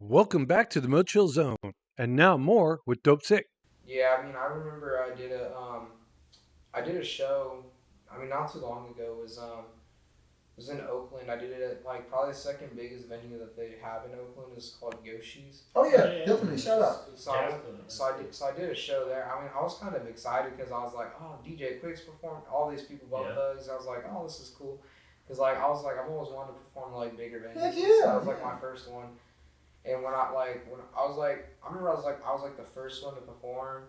Welcome back to the MoChill Zone, and now more with Dopesicx. Yeah, I mean, I remember I did a show. I mean, not too long ago. It was in Oakland. I did it at like probably the second biggest venue that they have in Oakland is called Yoshi's. Oh Oh yeah, yeah, definitely. Shout out. So I Jazz went, club. so I did a show there. I mean, I was kind of excited because I was like, oh, DJ Quick's performed. All these people, Bug Yeah. Thugs. I was like, oh, this is cool. Because like I was like I've always wanted to perform like bigger venues. Heck So yeah, that was like yeah. my first one. And when I was like I remember I was like the first one to perform.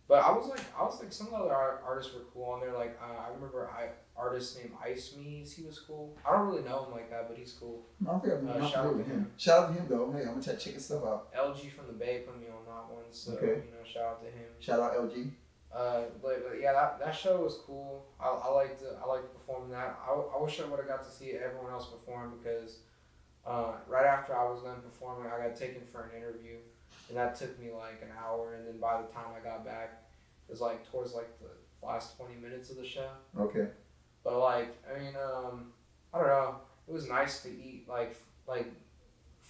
But I was like some of the other artists were cool on there. Like I remember artist named Ice Mees. He was cool. I don't really know him like that, but he's cool. I don't think I'm not Shout out familiar with to him. him. Shout out to him though. Hey, I'm gonna check his stuff out. LG from the Bay put me on that one, so Okay. shout out to him. Shout out LG. But yeah, that show was cool. I liked performing that. I wish I would have got to see everyone else perform because right after I was done performing, I got taken for an interview, and that took me like an hour. And then by the time I got back, it was like towards like the last 20 minutes of the show. Okay. But like, I mean, I don't know. It was nice to eat like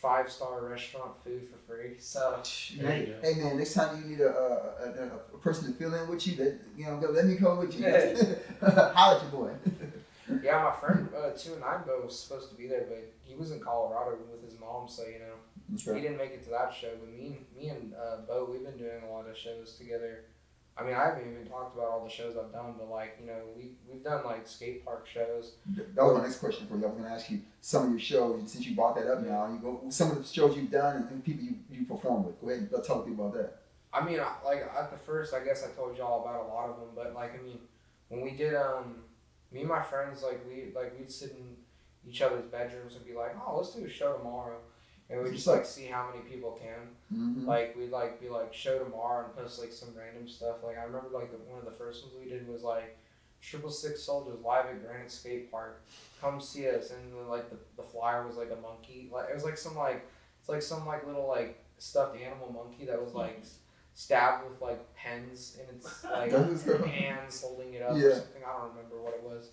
5-star restaurant food for free. So There you Hey, go. hey man, next time you need a person to fill in with you, that let me come with you. Holla at your boy. yeah, my friend 2 and 9 was supposed to be there, but he was in Colorado with his mom, so he Okay. didn't make it to that show. But me and Bo, we've been doing a lot of shows together. I mean, I haven't even talked about all the shows I've done, but like we've done like skate park shows. That was my next question for you. I was gonna ask you some of your shows. Since you brought that up now, you go some of the shows you've done and people you perform with. Go ahead and tell people about that. I mean, like at the first, I guess I told y'all about a lot of them, but like I mean, when we did me and my friends we'd sit in each other's bedrooms and be like, oh, let's do a show tomorrow, and we just like see how many people can. Mm-hmm. Like we'd like be like show tomorrow and post like some random stuff. Like I remember like one of the first ones we did was like 666 soldiers live at Granite Skate Park. Come see us, and then like the flyer was like a monkey. Like it was like some like little like stuffed animal monkey that was like stabbed with like pens in its like That is cool. hands holding it up or Yeah. something. I don't remember what it was.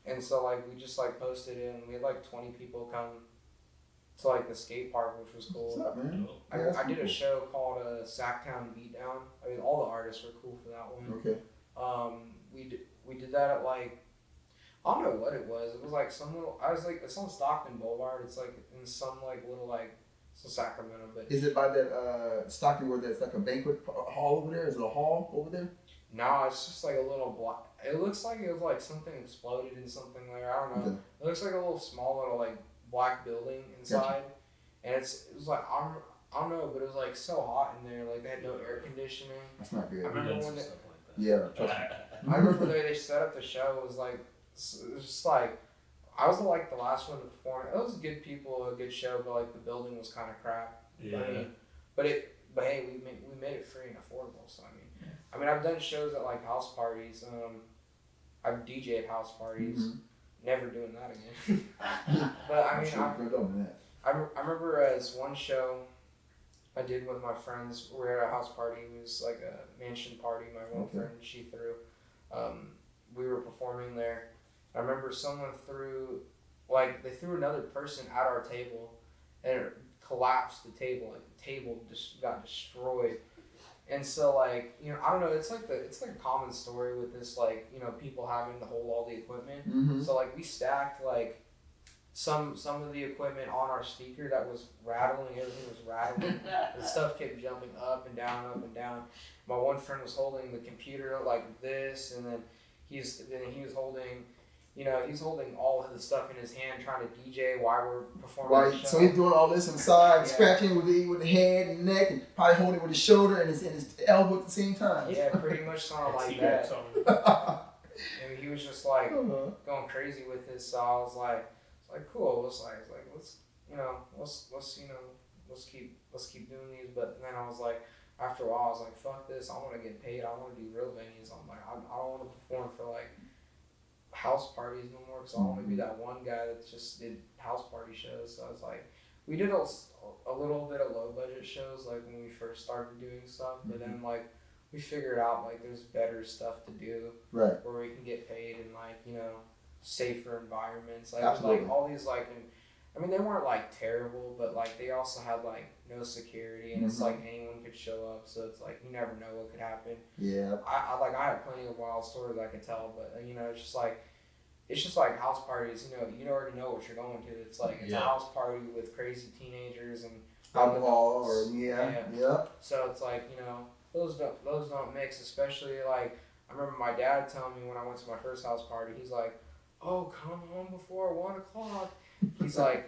And so like we just like posted it, and we had like 20 people come to like the skate park, which was What's cool. up, man? Cool. Yeah, that's I did a cool. show called Sacktown Beatdown. I mean, all the artists were cool for that one. Okay. We did that at like I don't know what it was. It was like some little. I was like it's on Stockton Boulevard. It's like in some like little like it's in Sacramento, but Is it by that Stockton where there's like a banquet hall over there? Is it a hall over there? no, it's just like a little block. It looks like it was like something exploded in something there. I don't know. Okay. It looks like a little small little like black building inside, and it was like I don't know, but it was like so hot in there. Like they had no air conditioning. That's not good. I We've remember done when some they, stuff like that. Yeah, trust me. I remember the way they set up the show was like it was just like I was like the last one to perform. It was good people, a good show, but like the building was kind of crap. Yeah. I mean, but hey, we made it free and affordable. So I mean I've done shows at like house parties. I've DJed house parties. Mhm. Never doing that again. But I I'm mean, sure you've been doing that. I remember as one show I did with my friends. We were at a house party. It was like a mansion party. My one Okay. friend she threw. We were performing there. I remember someone threw, like they threw another person at our table, and it collapsed the table. Like the table just got destroyed. And so like I don't know. It's like a common story with this people having to hold all the equipment. Mm-hmm. So like we stacked like some of the equipment on our speaker that was rattling. Everything was rattling. The stuff kept jumping up and down, up and down. My one friend was holding the computer like this, and then he was holding, he's holding all of the stuff in his hand, trying to DJ while we're performing the Right. show. So he's doing all this inside, Yeah. scratching with the head and neck, and probably holding it with his shoulder and his elbow at the same time. Yeah, pretty much sounded like T-Rex that. on- And he was just like Uh-huh. going crazy with this. So I was like, cool. Let's keep doing these. But then I was like, after a while, I was like, fuck this. I want to get paid. I want to do real venues. I'm like, I don't want to perform for like house parties no more because I don't want to be that one guy that just did house party shows. So I was like, we did a little bit of low budget shows like when we first started doing stuff, but then like we figured out like there's better stuff to do Right. where we can get paid in like safer environments. Like Absolutely. like all these like I mean, they weren't like terrible, but like they also had like no security, and it's like anyone could show up, so it's like you never know what could happen. Yeah. I have plenty of wild stories I could tell, but you know, it's just like house parties. You know, you already know what you're going to. It's like it's a house party with crazy teenagers and alcohol, or yeah. So it's like, you know, those don't mix. Especially like I remember my dad telling me when I went to my first house party, he's like, "Oh, come home before 1 o'clock." He's like,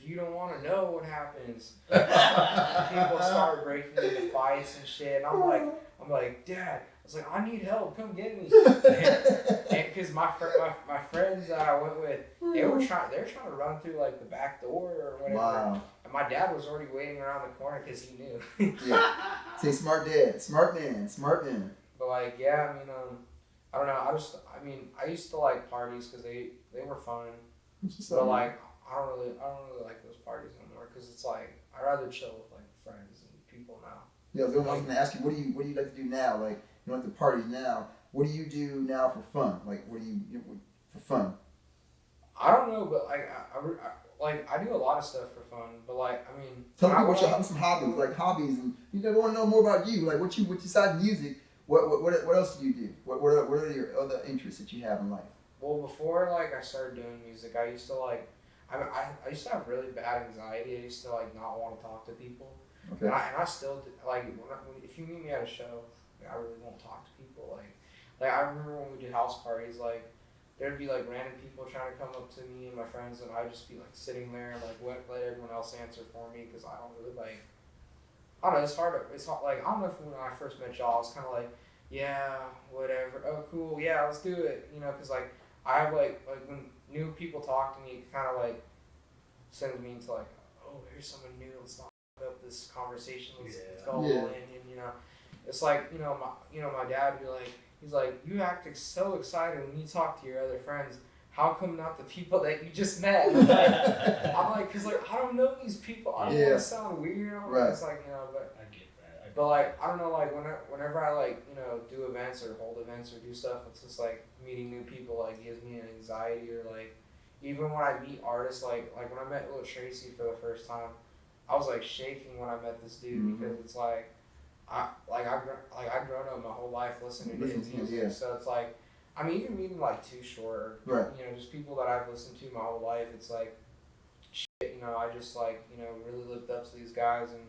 you don't want to know what happens. People start breaking into fights and shit, and I'm like, Dad. I was like, I need help. Come get me. And because my friends that I went with, they were trying to run through like the back door or whatever. Wow. And my dad was already waiting around the corner because he knew. Yeah. Say smart dad, smart man. But like, yeah, I mean, I don't know. I used to like parties because they were fun. But like, I don't really like those parties anymore because it's like I'd rather chill with like friends and people now. Yeah, I was going to ask you, what do you like to do now? Like, you like the parties now. What do you do now for fun? Like, what do you for fun? I don't know, but like I do a lot of stuff for fun. But like, I mean, tell me some hobbies, and you want to know more about you. Like, what besides music, what else do you do? What are your other interests that you have in life? Well, before like I started doing music, I used to like. I used to have really bad anxiety. I used to like not want to talk to people. Okay. And I still like if you meet me at a show, I really won't talk to people. Like I remember when we did house parties, like there'd be like random people trying to come up to me and my friends, and I'd just be like sitting there and like let everyone else answer for me because I don't really like. I don't know. It's hard. Like I don't know if when I first met y'all, I was kind of like, yeah, whatever. Oh, cool. Yeah, let's do it. You know, because like I have like when new people talk to me, it kind of like sends me into like, oh, here's someone new. Let's talk about this conversation. Let's go all in, and you know, it's like you know my dad would be like, he's like, you act so excited when you talk to your other friends. How come not the people that you just met? I'm like, cause like I don't know these people. I don't want to sound weird. It's like but I get that. But like I don't know, like whenever I like do events or hold events or do stuff, it's just like meeting new people like gives me an anxiety, or like even when I meet artists, like when I met Lil Tracy for the first time, I was like shaking when I met this dude because it's like I've grown up my whole life listening to his music, so it's like I mean even meeting like Too Short, just people that I've listened to my whole life, it's like shit, I just like really looked up to these guys, and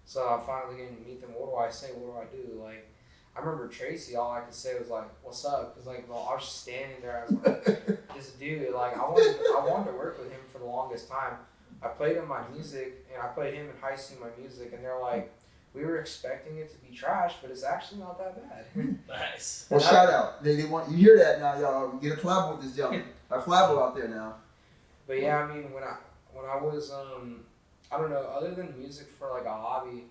so I'm finally getting to meet them. What do I say? What do I do? Like, I remember Tracy, all I could say was like, what's up? Because like, well, I was just standing there. I was like, this dude, like, I wanted to work with him for the longest time. I played him my music, and I played him and Heisty my music, and they're like, we were expecting it to be trash, but it's actually not that bad. Nice. Well, shout out. They want you hear that now, y'all. Get a collab with this gentleman. A collab out there now. But yeah, I mean, when I was I don't know, other than music for like a hobby,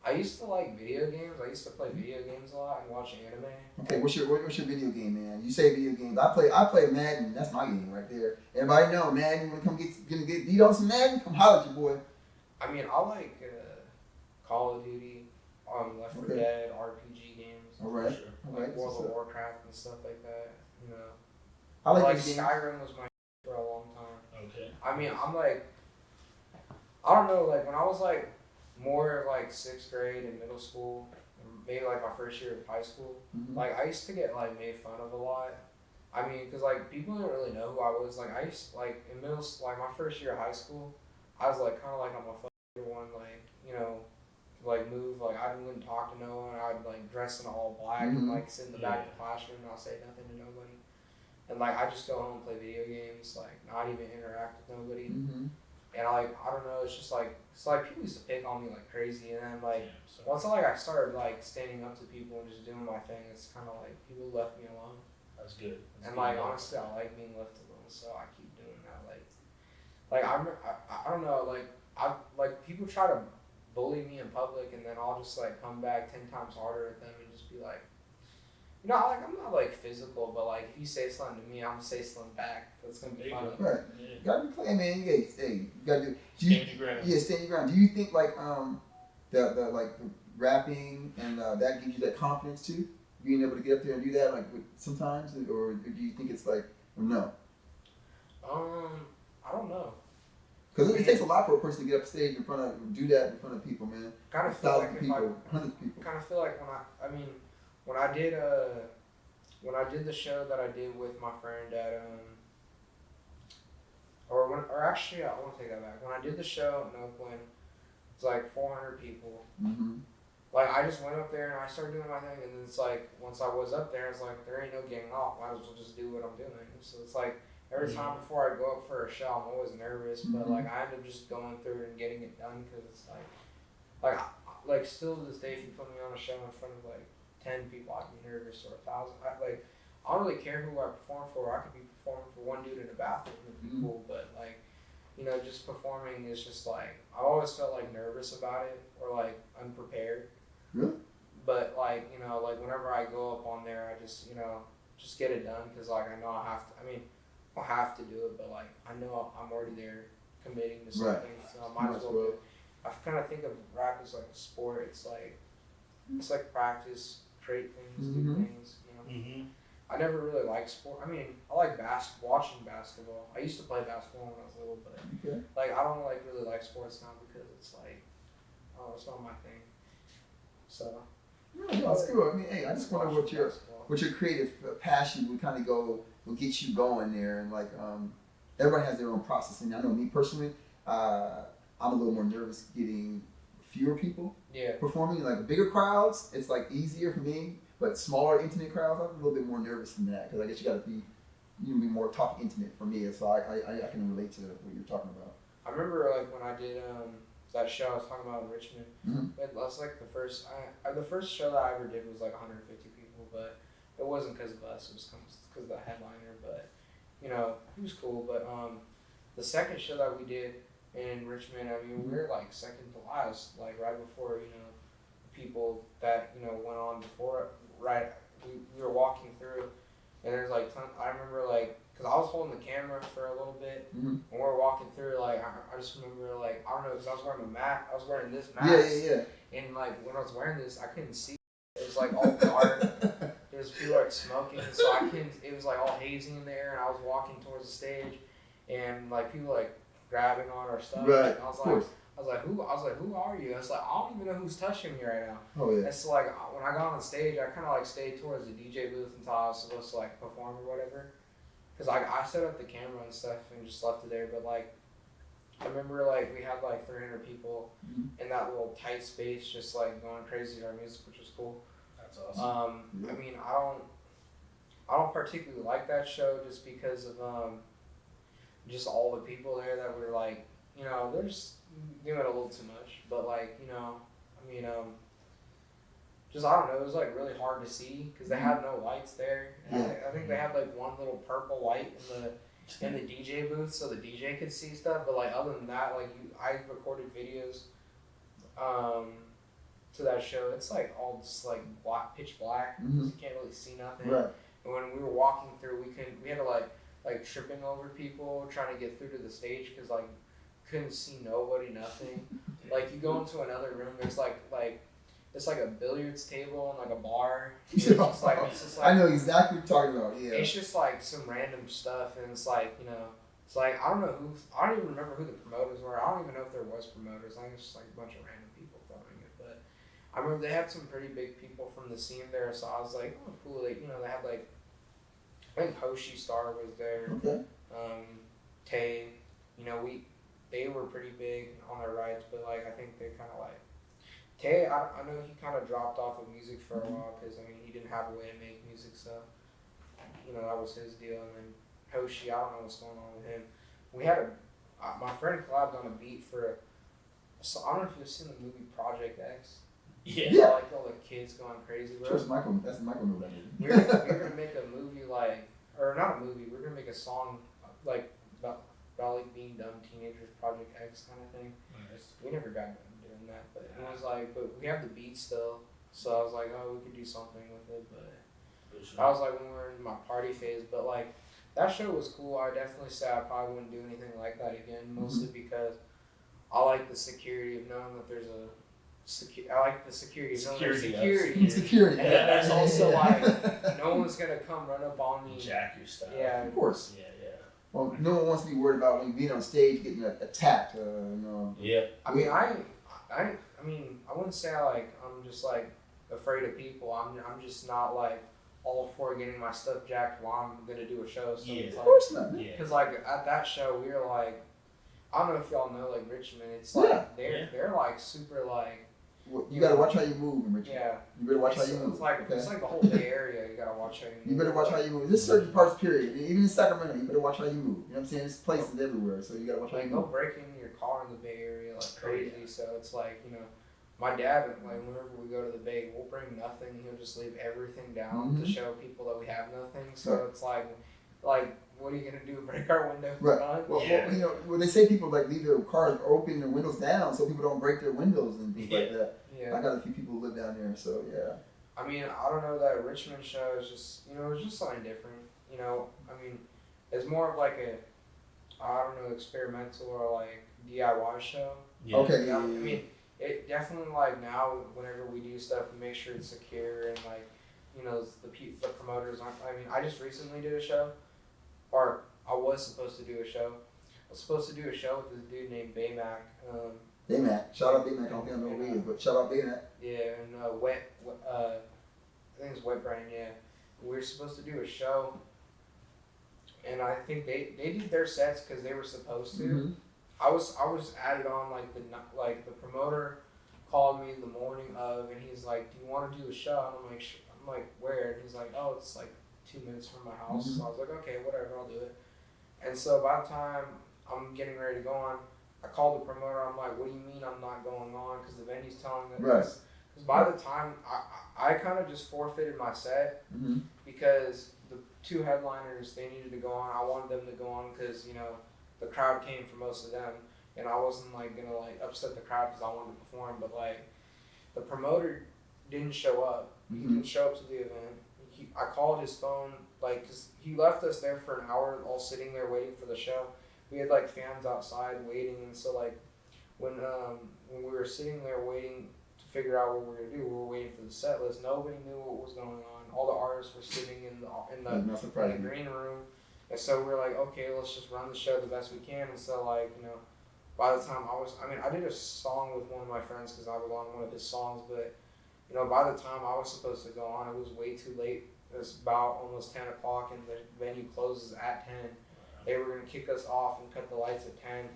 I used to like video games. I used to play video games a lot and watch anime. Okay, what's your video game, man? You say video games. I play Madden. That's my game right there. Everybody know, Madden. You want to come get beat on some Madden? Come holler at your boy. I mean, I like Call of Duty, Left 4 Dead, RPG games. All right. Sure. Like World of Warcraft and stuff like that. I like Skyrim was my for a long time. Okay. I mean, I'm like, I don't know, like when I was like more like 6th grade in middle school, maybe like my first year of high school, like I used to get like made fun of a lot. I mean, cause like people didn't really know who I was. Like I used to, like in middle, like my first year of high school, I was like kind of like I'm a fucking one, like like move, like I wouldn't talk to no one. I'd like dress in all black and like sit in the back of the classroom and not say nothing to nobody. And like I just go home and play video games, like not even interact with nobody. And I don't know, it's like people used to pick on me like crazy, and then like once I started like standing up to people and just doing my thing, it's kind of like people left me alone. That's good. Honestly, I like being left alone, so I keep doing that. Like I don't know, like people try to bully me in public, and then I'll just like come back 10 times harder at them and just be like, I'm not like physical, but like if you say something to me, I'm gonna say something back. That's gonna be fun. Right. Yeah. You gotta be playing, man. You gotta do. Stand your ground. Yeah, stand your ground. Do you think like the rapping and that gives you that confidence too? Being able to get up there and do that sometimes, or do you think it's like, or no? I don't know. Because it takes a lot for a person to get up stage in front of, do that in front of people, man. Kind of feel like Thousands of people, hundreds of people. kind of feel like when I did the show that I did with my friend at or actually I want to take that back. When I did the show in Oakland, it's like 400 people. Mm-hmm. Like I just went up there and I started doing my thing, and then it's like once I was up there, it's like there ain't no getting off. Might as well just do what I'm doing. So it's like every time before I go up for a show, I'm always nervous, but like I end up just going through it and getting it done because it's like still to this day, if you put me on a show in front of like 10 people, I'd be nervous, or 1,000. I don't really care who I perform for. I could be performing for one dude in a bathroom and be cool, but like, you know, just performing is just like, I always felt like nervous about it or like unprepared. Really? But like, you know, like whenever I go up on there, I just, you know, just get it done because like I know I have to. I mean, I don't have to do it, but like I know I'm already there committing to something, so I might as well do it. I kind of think of rap as like a sport. It's like practice, create things, do things. You know. Mm-hmm. I never really liked sport. I mean, I like watching basketball. I used to play basketball when I was little, but like I don't like really like sports now because it's like, oh, it's not my thing. So. No, it's cool. I mean, hey, I just wonder what your creative passion would kind of will get you going there, and like everybody has their own process. And I know me personally, I'm a little more nervous getting fewer people performing. Like bigger crowds, it's like easier for me, but smaller intimate crowds, I'm a little bit more nervous than that because I guess you got to be more talk intimate for me. So I can relate to what you're talking about. I remember like when I did that show I was talking about in Richmond. It was like the first show that I ever did was like 150 people, but it wasn't because of us. It was because of the headliner. But you know, he was cool. But the second show that we did in Richmond, I mean, we were like second to last, like right before the people that went on before. Right, we were walking through, and there's like I remember like. Because I was holding the camera for a little bit, when we were walking through, like, I just remember, like, I don't know, because I was wearing I was wearing this mask. Yeah. And, like, when I was wearing this, I couldn't see. It was, like, all dark. There was people, like, smoking, so it was, like, all hazy in there, and I was walking towards the stage, and, like, people, like, grabbing on our stuff. Right, and I was like, who are you? I was like, I don't even know who's touching me right now. Oh, yeah. And so, like, when I got on stage, I kind of, like, stayed towards the DJ booth until I was supposed to, like, perform or whatever. Because I set up the camera and stuff and just left it there. But, like, I remember, like, we had, like, 300 people in that little tight space just, like, going crazy to our music, which was cool. That's awesome. I mean, I don't particularly like that show just because of just all the people there that were, like, they're just doing it a little too much. But, like, I mean, just, I don't know, it was like really hard to see because they had no lights there. And I think they had like one little purple light in the DJ booth so the DJ could see stuff. But like other than that, like I recorded videos to that show. It's like all just like pitch black. You can't really see nothing. Right. And when we were walking through, we had to like tripping over people trying to get through to the stage because like couldn't see nobody, nothing. Like you go into another room, there's like it's like a billiards table and like a bar. It's just like I know exactly what you're talking about. Yeah. It's just like some random stuff, and it's like it's like I don't even remember who the promoters were. I don't even know if there was promoters. I think it's just like a bunch of random people throwing it. But I remember they had some pretty big people from the scene there, so I was like, oh cool. Like, they had like I think Hoshi Star was there. Okay. Tay, they were pretty big on their rides, but like I think they kind of like. Tay, I know he kind of dropped off of music for a while because, I mean, he didn't have a way to make music, so, that was his deal. And then Hoshi, I don't know what's going on with him. We had my friend collabed on a beat for, so I don't know if you've seen the movie Project X. Yeah. Like all the kids going crazy, bro. That's Michael movie. We're going to make a movie or not a movie, we're going to make a song like about like being dumb teenagers, Project X kind of thing. Nice. We never got done doing that, but it was like, but we have the beat still, so I was like, oh, we could do something with it, but I was like when we were in my party phase, but like that show was cool. I definitely say I probably wouldn't do anything like that again, mostly because I like the security of knowing that there's I like the security of knowing there's security. And then there's also like no one's gonna come run up on me. Jack your stuff. Yeah, of course. Yeah. Well, no one wants to be worried about when being on stage getting attacked. Yeah. I mean, I mean, I wouldn't say I'm just like afraid of people. I'm just not like all for getting my stuff jacked while I'm gonna do a show. So Yeah. it's Of like, course not. Yeah. because like at that show we were like, I don't know if y'all know like Richmond. It's Yeah. like they're like super like. Well, you gotta watch how you move in Richmond. Yeah. You better watch how you move. It's like okay? it's like the whole Bay Area. You gotta watch how you move. You better watch how you move. This certain parts, period. Even in Sacramento, you better watch how you move. You know what I'm saying? There's places everywhere, so you gotta watch how you Like they'll move. break into your car in the Bay Area like crazy. So it's like my dad like whenever we go to the Bay, we'll bring nothing. He'll just leave everything down to show people that we have nothing. So it's like what are you gonna do? Break our window for Right. fun? Well, when they say people like leave their cars open, their windows down, so people don't break their windows and things like that. Yeah. I got a few people who live down there, so yeah. I mean, I don't know, that Richmond show is just, it's just something different. I mean, it's more of like experimental or like DIY show. Yeah. Okay. I mean, it definitely like now whenever we do stuff, we make sure it's secure and like, the promoters aren't. I mean, I just recently did a show, or I was supposed to do a show. I was supposed to do a show with this dude named Baymac. Baymac. Shout out Baymac. I don't think I know who he is, but shout out Baymac. Yeah, and I think it's Wet Brain. Yeah, we were supposed to do a show, and I think they did their sets because they were supposed to. Mm-hmm. I was added on like the promoter called me the morning of, and he's like, "Do you want to do a show?" And I'm like, I'm like, "Where?" And he's like, "Oh, it's like 2 minutes from my house." Mm-hmm. So I was like, "Okay, whatever, I'll do it." And so by the time I'm getting ready to go on, I called the promoter. I'm like, "What do you mean I'm not going on?" Because the venue's telling me Right. this. Because by the time I kind of just forfeited my set Mm-hmm. because the two headliners, they needed to go on. I wanted them to go on because the crowd came for most of them, and I wasn't like gonna like upset the crowd because I wanted to perform. But like the promoter didn't show up. He Mhm. didn't show up to the event. I called his phone because he left us there for an hour, all sitting there waiting for the show. We had like fans outside waiting, and so like when we were sitting there waiting to figure out what we were gonna do, we were waiting for the set list. Nobody knew what was going on. All the artists were sitting in the green room, and so we were like, okay, let's just run the show the best we can. And so like by the time I did a song with one of my friends because I was on one of his songs, but by the time I was supposed to go on, it was way too late. It was about almost 10 o'clock, and the venue closes at 10. They were going to kick us off and cut the lights at 10.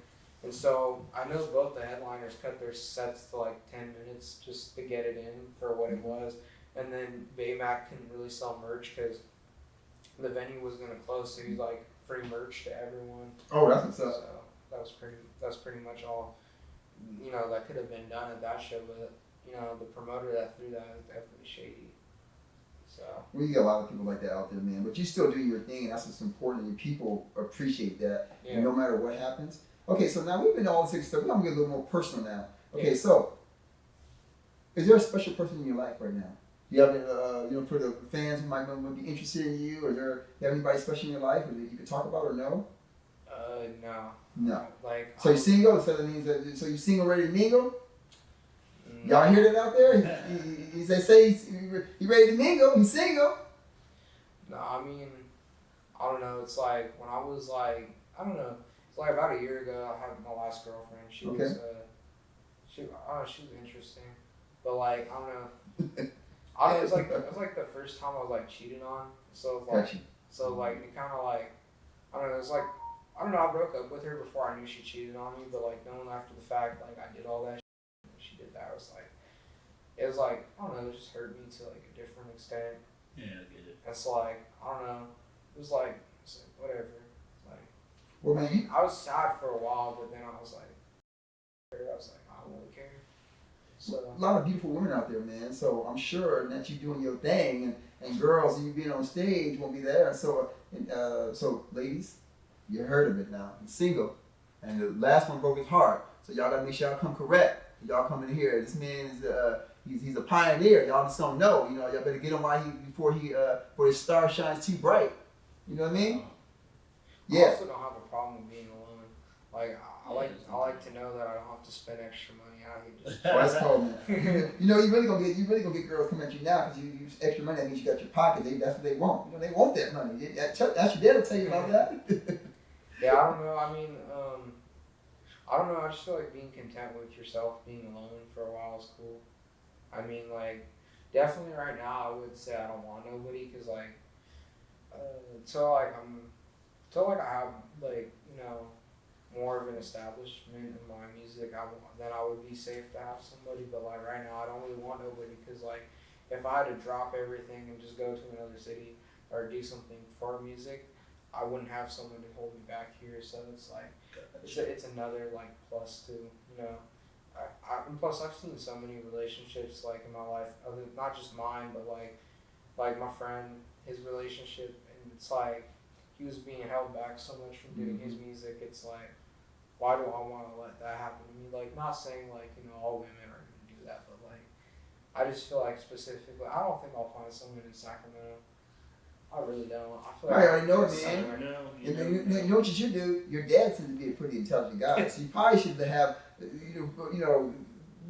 And so I know both the headliners cut their sets to like 10 minutes just to get it in for what it was. And then Baymac couldn't really sell merch because the venue was going to close, so he's like free merch to everyone. Oh, that's what's up. So that's pretty much all that could have been done at that show, but the promoter that threw that is definitely shady. So Well, you got a lot of people like that out there, man. But you still do your thing, and that's what's important. And people appreciate that, yeah. and no matter what happens. Okay, so now we've been all this stuff. We're gonna get a little more personal now. Okay, Yeah. so is there a special person in your life right now? You have, for the fans who might be interested in you, or you have anybody special in your life that you could talk about or no? No. No. Like. So you're single. So that means that. So you single, ready to mingle? Y'all hear that out there? They say he's ready to mingle. He's single. No, I mean, I don't know. It's like when I was like, I don't know. It's like about a year ago. I had my last girlfriend. She was she was interesting, but like I don't know. It was like the first time I was like cheated on. So like Gotcha. so like it kind of like I don't know. It's like I don't know. I broke up with her before I knew she cheated on me, but like knowing after the fact, like I did all that. She did that. It was like I don't know. It just hurt me to like a different extent. Yeah, I get it. It's like I don't know. It was like whatever. Like Well, man, I was sad for a while, but then I was like I don't really care. So a lot of beautiful women out there, man. So I'm sure that you doing your thing, and girls, and you being on stage won't be there. So so ladies, you heard of it now. He's single, and the last one broke his heart. So y'all gotta make sure y'all come correct. Y'all come in here. This man is he's a pioneer. Y'all just don't know. Y'all better get him before his star shines too bright. You know what I mean? I Yeah. also don't have a problem with being alone. Like I like to know that I don't have to spend extra money. I can just Oh, that's cold, man. You really gonna get girls coming at you now because you use extra money. That means you got your pocket. That's what they want. They want that money. That's your dad will tell you about that. Yeah, I don't know. I mean, I don't know. I just feel like being content with yourself, being alone for a while is cool. I mean, like, definitely right now, I would say I don't want nobody because, like, until like I have like more of an establishment in my music, then I would be safe to have somebody. But like right now, I don't really want nobody because like if I had to drop everything and just go to another city or do something for music, I wouldn't have someone to hold me back here. So it's like it's another like plus to you know. And plus I've seen so many relationships like in my life, other not just mine, but like my friend, his relationship, and it's like he was being held back so much from doing his music. It's like, why do I want to let that happen to me? Like, not saying like all women are gonna do that, but like, I just feel like specifically, I don't think I'll find someone in Sacramento. I really don't. I feel like I already know it, it's man. somewhere. You know what you should do? Your dad seems to be a pretty intelligent guy, so you probably should have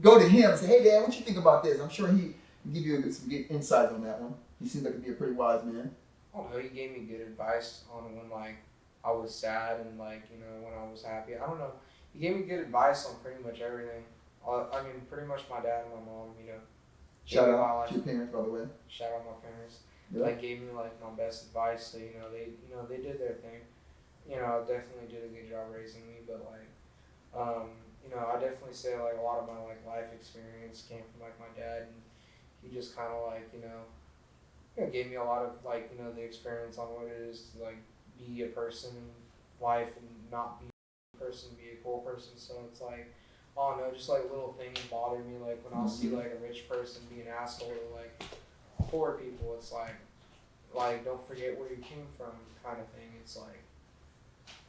go to him and say, "Hey, Dad, what you think about this?" I'm sure he can give you some good insights on that one. He seems like to be a pretty wise man. I don't know. He gave me good advice on when like I was sad and like when I was happy. I don't know. He gave me good advice on pretty much everything. I mean, pretty much my dad and my mom. Shout out to your parents, by the way. Shout out my parents. Yeah. Like gave me like my best advice. So they did their thing. Definitely did a good job raising me. But like, I definitely say like a lot of my like life experience came from like my dad, and he just kind of like gave me a lot of like the experience on what it is to like be a person in life and not be a person, be a cool person. So it's like, I don't know, just like little things bother me. Like when I'll see like a rich person be an asshole to like poor people, it's like don't forget where you came from, kind of thing. It's like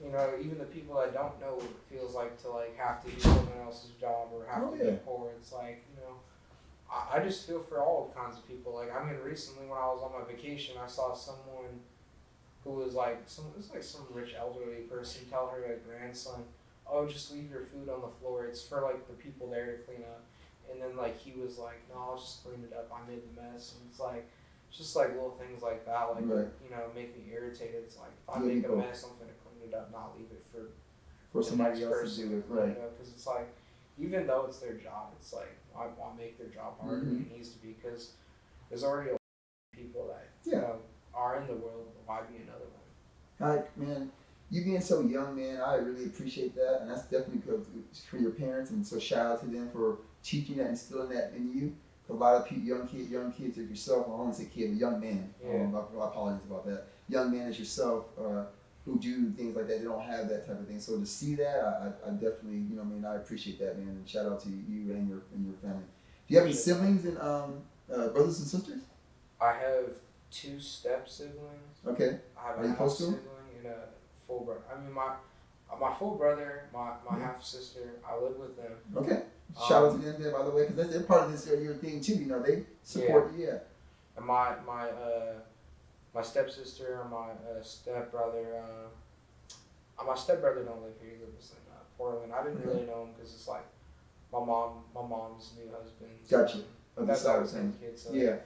even the people that don't know what it feels like to like have to do someone else's job or have to be poor. It's like I just feel for all kinds of people. Like I mean, recently when I was on my vacation, I saw someone who was like some rich elderly person tell her grandson, "Oh, just leave your food on the floor. It's for like the people there to clean up." And then like he was like, "No, I'll just clean it up. I made the mess." And it's like just like little things like that, like make me irritated. It's like if I make a mess, I'm gonna clean it up, not leave it for somebody else to do it. Right. Because it's like even though it's their job, it's like I want to make their job harder than it needs to be because there's already a lot of people that are in the world. Why be another one? Like, man, you being so young, man, I really appreciate that, and that's definitely good for your parents. And so shout out to them for teaching that and instilling that in you. A lot of young kids like yourself, well, I don't want to say kid, but young man. I apologize about that. Young man as yourself who do things like that, they don't have that type of thing. So to see that, I definitely, I appreciate that, man. And shout out to you and your family. Do you have any siblings and brothers and sisters? I have 2 step siblings. Okay. I have a half sibling and a full brother. I mean, my full brother, my half sister, I live with them. Okay. Shout out to them there, by the way, because they're part of this your thing too. They support you. Yeah. And my stepsister and my stepbrother. My stepbrother don't live here. He lives in Portland. I didn't really know him because it's like my mom's new husband. Gotcha. That's our same kid. So yeah.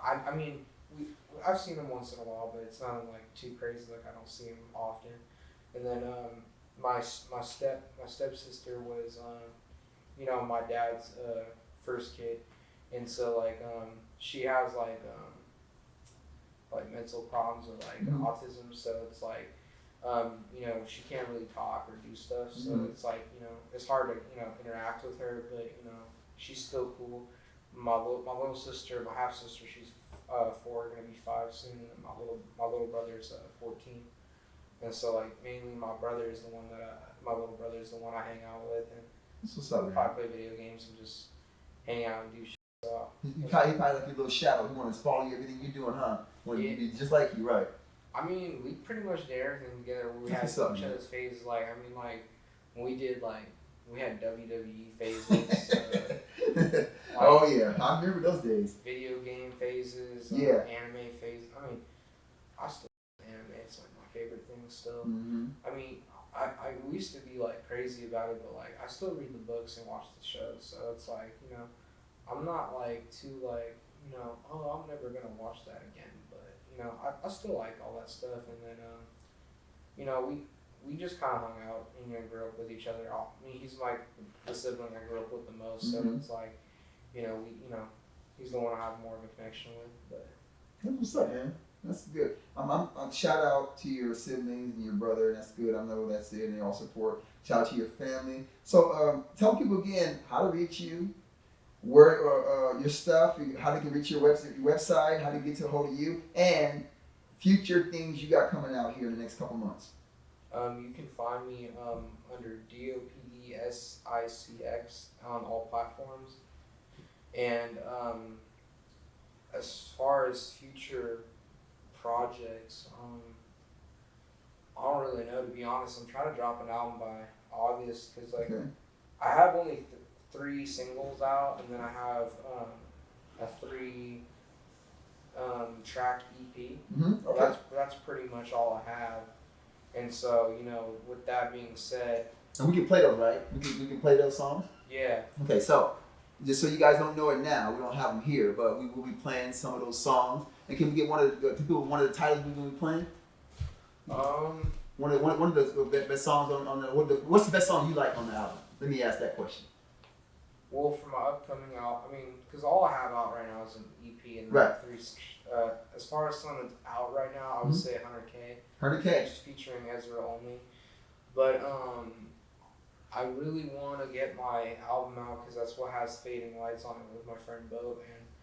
I mean, I've seen him once in a while, but it's not like too crazy. Like I don't see him often. And then my stepsister was my dad's first kid, and so like she has like mental problems or like autism. So it's like she can't really talk or do stuff. So it's like it's hard to interact with her, but she's still cool. My little sister, my half sister, she's 4, gonna be 5 soon, and my little brother's 14. And so like mainly my brother is the one that my little brother is the one I hang out with, and that's what's up, man. Probably play video games and just hang out and do shit. So he probably like your little shadow. He wants to follow you everything you're doing, huh? Want to be just like you, right? I mean, we pretty much did everything together. We had each other's phases. Like I mean, like when we did we had WWE phases. Oh yeah, I remember those days. Video game phases. Anime phases. I mean, I still anime. It's like my favorite thing still. I mean, I used to be like crazy about it, but like I still read the books and watch the shows. So it's like I'm not like too like oh I'm never gonna watch that again. But I still like all that stuff. And then we just kind of hung out and grew up with each other. I mean, he's like the sibling I grew up with the most, so it's like, he's the one I have more of a connection with. But that's what's up, man. That's good. I'm shout out to your siblings and your brother. That's good. I know that's it, and they all support. Shout out to your family. So tell people again how to reach you, where your stuff, how they can reach your website, how to get to a hold of you, and future things you got coming out here in the next couple months. You can find me under Dopesicx on all platforms. And as far as future projects, I don't really know, to be honest. I'm trying to drop an album by August because I have only 3 singles out, and then I have a 3 track EP. Okay. That's pretty much all I have. And so, with that being said, and we can play those, right? We can play those songs. Yeah. Okay, so just so you guys don't know it now, we don't have them here, but we will be playing some of those songs. And can we get one of the titles we're going to be playing? One of the best songs on the what's the best song you like on the album? Let me ask that question. Well, for my upcoming album, because all I have out right now is an EP and right. 3. As far as something that's out right now, I would say 100K. 100K. Just featuring Ezra only. But I really want to get my album out because that's what has Fading Lights on it with my friend Bo.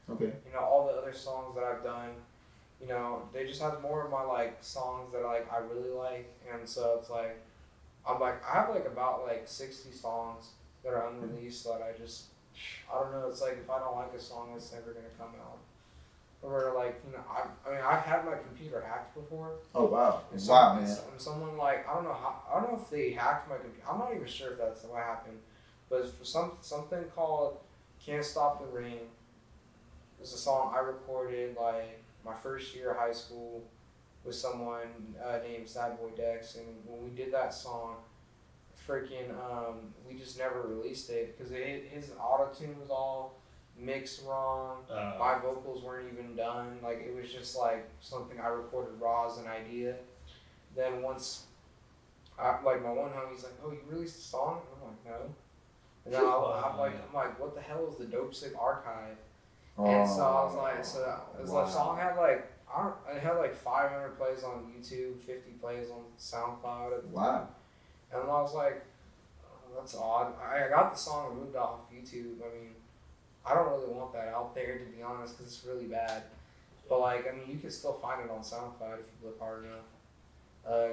And all the other songs that I've done, they just have more of my songs that I really like. And so it's I have about 60 songs that are unreleased that I don't know. It's if I don't like a song, it's never gonna come out. Or I've had my computer hacked before. Oh wow! And Man. And someone I don't know if they hacked my computer. I'm not even sure if that's what happened. But it's for something called "Can't Stop the Rain." It's a song I recorded my first year of high school with someone named Sad Boy Dex, and when we did that song, we just never released it because his auto tune was all mixed wrong. My vocals weren't even done. It was just something I recorded raw as an idea. Then once, my one homie's "Oh, you released a song?" And I'm no. And then I'm what the hell is the Dopesicx archive? And so I was the song had it had 500 plays on YouTube, 50 plays on SoundCloud at the time. And I was that's odd. I got the song removed off YouTube. I don't really want that out there, to be honest, because it's really bad. But you can still find it on SoundCloud if you look hard enough.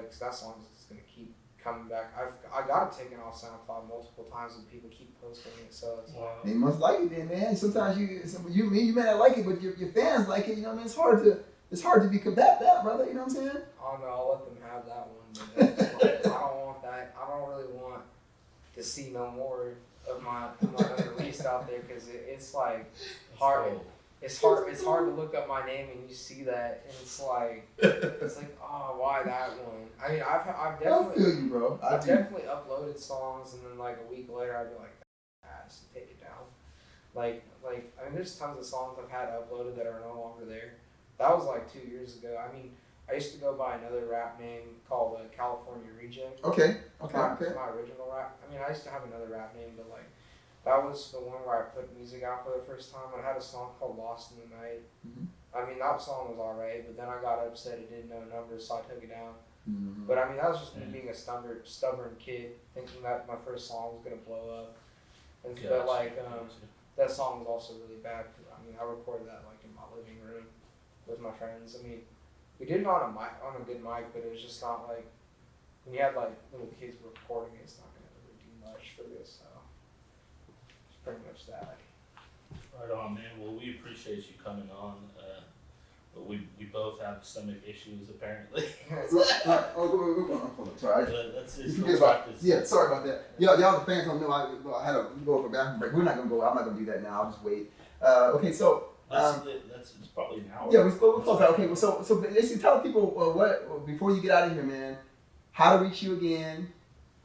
Because that song is just gonna keep coming back. I got it taken off SoundCloud multiple times, and people keep posting it. So it's they must like it then, man. Sometimes you may not like it, but your fans like it. It's hard to be combat that, brother. You know what I'm saying? Oh no, I'll let them have that one. But I don't want that. I don't really want to see no more of my unreleased out there because it's hard. It's hard to look up my name and you see that and it's oh, why that one? I've definitely I feel you, bro. I've definitely uploaded songs and then a week later I'd be ass, take it down. There's tons of songs I've had uploaded that are no longer there. That was 2 years ago. I used to go by another rap name called California Reject. Okay. My original rap. I used to have another rap name, but that was the one where I put music out for the first time. I had a song called Lost in the Night. Mm-hmm. That song was alright, but then I got upset it didn't know numbers, so I took it down. Mm-hmm. But that was just me being a stubborn kid, thinking that my first song was gonna blow up. And that song was also really bad. I recorded that in my living room with my friends. We did it on a good mic, but it was just not when you have little kids recording it, it's not gonna really do much for this. So it's pretty much that. Right on, man. Well, we appreciate you coming on. But we both have stomach issues apparently. Sorry. That's just practice. Yeah, sorry about that. Y'all the fans don't know I had to go for a bathroom break. I'm not gonna do that now. I'll just wait. Okay, so. That's probably an hour. Yeah, we're close out. Okay, well, so basically tell people what before you get out of here, man. How to reach you again.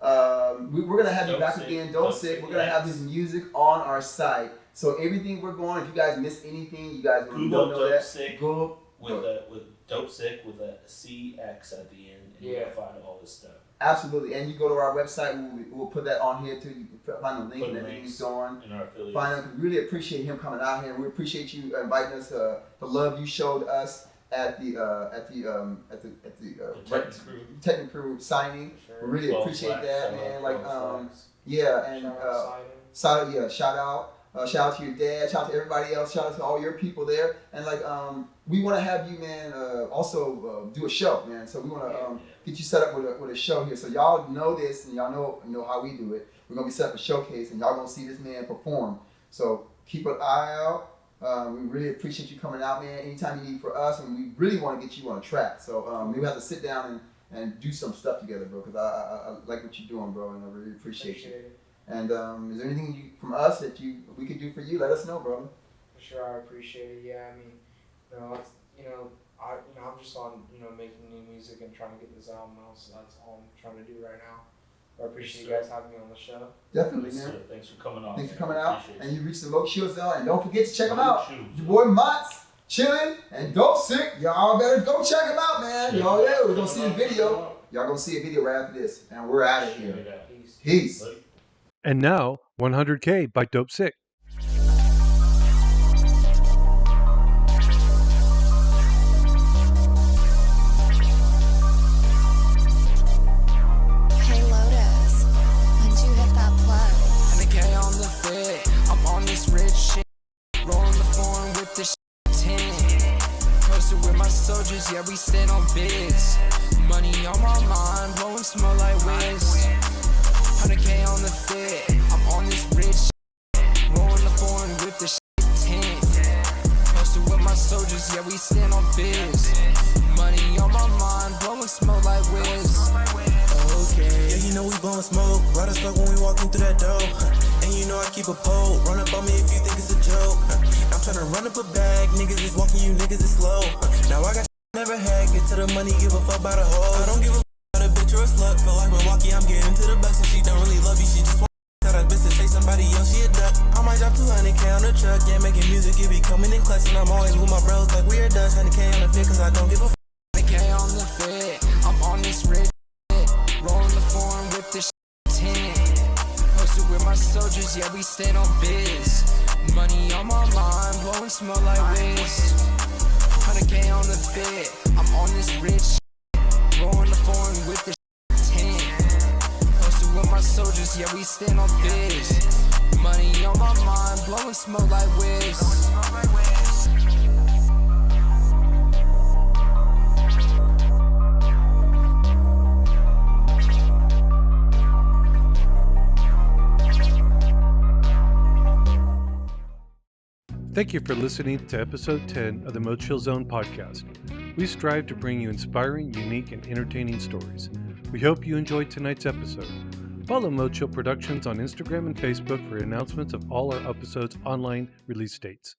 We're gonna have you back again. Dopesicx. We're gonna have his music on our site. So everything we're going. If you guys miss anything, you guys will know that. With Dopesicx with a CX at the end, and you'll find all this stuff. Absolutely, and you go to our website. We'll put that on here too. You can find the link and everything's going. In our affiliates. Find them. We really appreciate him coming out here. We appreciate you inviting us. The love you showed us at the Technic Crew signing. Sure. We really appreciate that, man. Like yeah, and shout out to your dad. Shout out to everybody else. Shout out to all your people there. And like we want to have you, man. Also do a show, man. So we want to get you set up with a show here. So y'all know this, and y'all know how we do it. We're gonna be set up a showcase, and y'all gonna see this man perform. So keep an eye out. We really appreciate you coming out, man. Anytime you need for us, and we really want to get you on a track. So we have to sit down and do some stuff together, bro. Because I like what you're doing, bro, and I really appreciate you. And is there anything from us that we could do for you? Let us know, bro. For sure, I appreciate it. Yeah, I mean, I'm just on making new music and trying to get this album out. So that's all I'm trying to do right now. I appreciate you guys having me on the show. Definitely, Yes, man. sir. Thanks for coming on. Thanks for coming out. Appreciate And you. you reached the MoChill Zone, and don't forget to check them out. MoChill. Your boy Mott's chilling and Dopesicx. Y'all better go check them out, man. Y'all, we're gonna see a video. Y'all gonna see a video right after this, and we're out of here. Peace. Peace. And now, 100K by Dopesicx. Hey Lotus, when'd you hit that plug? And the K on the fit, I'm on this rich shit. Rolling the foreign with the 10. Posted with my soldiers, yeah, we stand on biz. Money on my mind, blowing smoke like whiz. 100K on the fit, I'm on this rich shit. Rolling the foreign with the 10. Posted with my soldiers, yeah, we stand on biz. Money on my mind, blowing smoke like whiz. Okay. Yeah, you know we blowing smoke. Right as fuck when we walking through that door. And you know I keep a pole. Run up on me if you think it's a joke. I'm tryna run up a bag. Niggas is walking, you niggas is slow. Now I got never had. Get to the money, give a fuck about a hoe. I don't give a fuck about a bitch or a slut. Feel like Milwaukee, I'm getting to the bucks. And she don't really love you, she just want tell that bitch to say somebody else, she a duck. I might drop 200K on the truck. Yeah, making music, it be coming in clutch. And I'm always with my bros like we are dust. 100K on the fit, cause I don't give a fuck. 100K on the fit, I'm on this rich shit. Rolling the foreign with the 10. Posted with my soldiers, yeah, we stand on biz. Money on my mind, blowing smoke like whiz. 100K on the fit, I'm on this rich shit. Rolling the foreign with the 10. Posted with my soldiers, yeah, we stand on biz. Money on my mind, blowing smoke like whiz. Thank you for listening to episode 10 of the MoChill Zone podcast. We strive to bring you inspiring, unique, and entertaining stories. We hope you enjoyed tonight's episode. Follow MoChill Productions on Instagram and Facebook for announcements of all our episodes' online release dates.